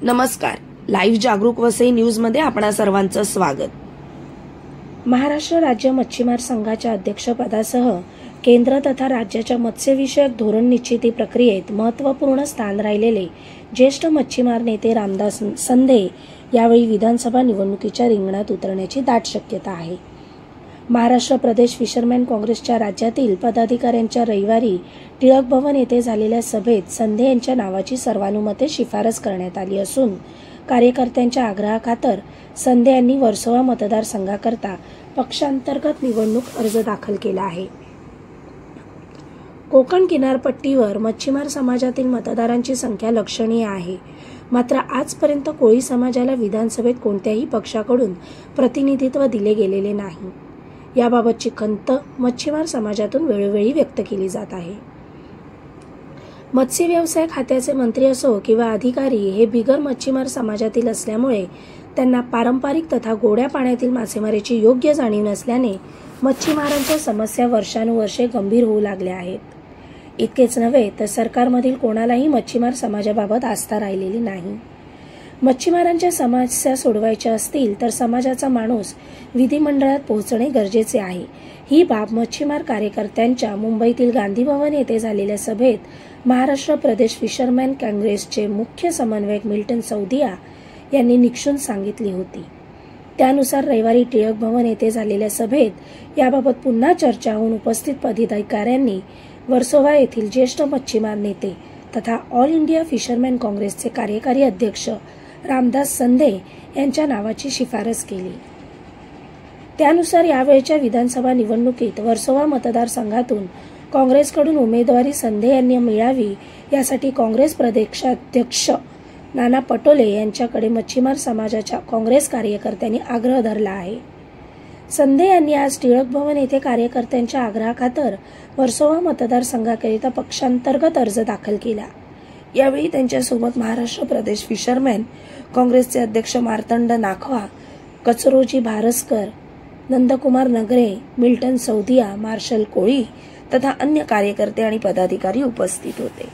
नमस्कार. लाईव्ह जागरूक वसई न्यूज मध्ये आपणा सर्वांचं स्वागत. महाराष्ट्र राज्य मच्छीमार संघाच्या अध्यक्षपदासह केंद्र तथा राज्याच्या मत्स्यविषयक धोरण निश्चिती प्रक्रियेत महत्त्वपूर्ण स्थान राहिलेले ज्येष्ठ मच्छीमार नेते रामदास संधे यावेळी विधानसभा निवडणुकीच्या रिंगणात उतरण्याची दाट शक्यता आहे. महाराष्ट्र प्रदेश फिशरमॅन काँग्रेसच्या राज्यातील पदाधिकाऱ्यांच्या रविवारी टिळक भवन येथे झालेल्या सभेत संधे यांच्या नावाची सर्वानुमते शिफारस करण्यात आली असून कार्यकर्त्यांच्या आग्रहाखातर संधे यांनी वर्सोवा मतदारसंघाकरता पक्षांतर्गत निवडणूक अर्ज दाखल केला आहे. कोकण किनारपट्टीवर मच्छीमार समाजातील मतदारांची संख्या लक्षणीय आहे. मात्र आजपर्यंत कोळी समाजाला विधानसभेत कोणत्याही पक्षाकडून प्रतिनिधित्व दिले गेलेले नाही. याबाबतची खंत मच्छीमार समाजातून वेळोवेळी व्यक्त केली जात आहे. मत्स्य व्यवसाय खात्याचे मंत्री असो किंवा अधिकारी हे बिगर मच्छीमार समाजातील असल्यामुळे त्यांना पारंपरिक तथा गोड्या पाण्यातील मासेमारीची योग्य जाणीव नसल्याने मच्छीमारांच्या समस्या वर्षानुवर्षे गंभीर होऊ लागल्या आहेत. इतकेच नव्हे तर सरकारमधील कोणालाही मच्छीमार समाजाबाबत आस्था राहिलेली नाही. मच्छीमारांच्या समस्या सोडवायच्या असतील तर समाजाचा माणूस विधिमंडळात पोहोचणे गरजेचे आहे. ही बाब मच्छीमार कार्यकर्त्यांच्या मुंबईतील गांधी भवन येथे झालेल्या सभेत महाराष्ट्र प्रदेश फिशरमॅन काँग्रेसचे मुख्य समन्वयक मिल्टन सौदिया यांनी निक्षून सांगितली होती. त्यानुसार रविवारी टिळक भवन येथे झालेल्या सभेत याबाबत पुन्हा चर्चा होऊन उपस्थित पदाधिकाऱ्यांनी वर्सोवा येथील ज्येष्ठ मच्छीमार नेते तथा ऑल इंडिया फिशरमॅन काँग्रेसचे कार्यकारी अध्यक्ष रामदास संधे यांच्या नावाची शिफारस केली. त्यानुसार यावेळच्या विधानसभा निवडणुकीत वर्सोवा मतदारसंघातून काँग्रेसकडून उमेदवारी संधे यांनी मिळावी यासाठी काँग्रेस प्रदेशाध्यक्ष नाना पटोले यांच्याकडे मच्छीमार समाजाच्या काँग्रेस कार्यकर्त्यांनी आग्रह धरला आहे. संधे यांनी आज टिळक भवन येथे कार्यकर्त्यांच्या आग्रहाखातर वर्सोवा मतदारसंघाकरिता पक्षांतर्गत अर्ज दाखल केला. यावेळी त्यांच्यासोबत महाराष्ट्र प्रदेश फिशरमॅन काँग्रेसचे अध्यक्ष मार्तंड नाखवा, कचरोजी भारसकर, नंदकुमार नगरे, मिल्टन सौदिया, मार्शल कोळी तथा अन्य कार्यकर्ते आणि पदाधिकारी उपस्थित होते.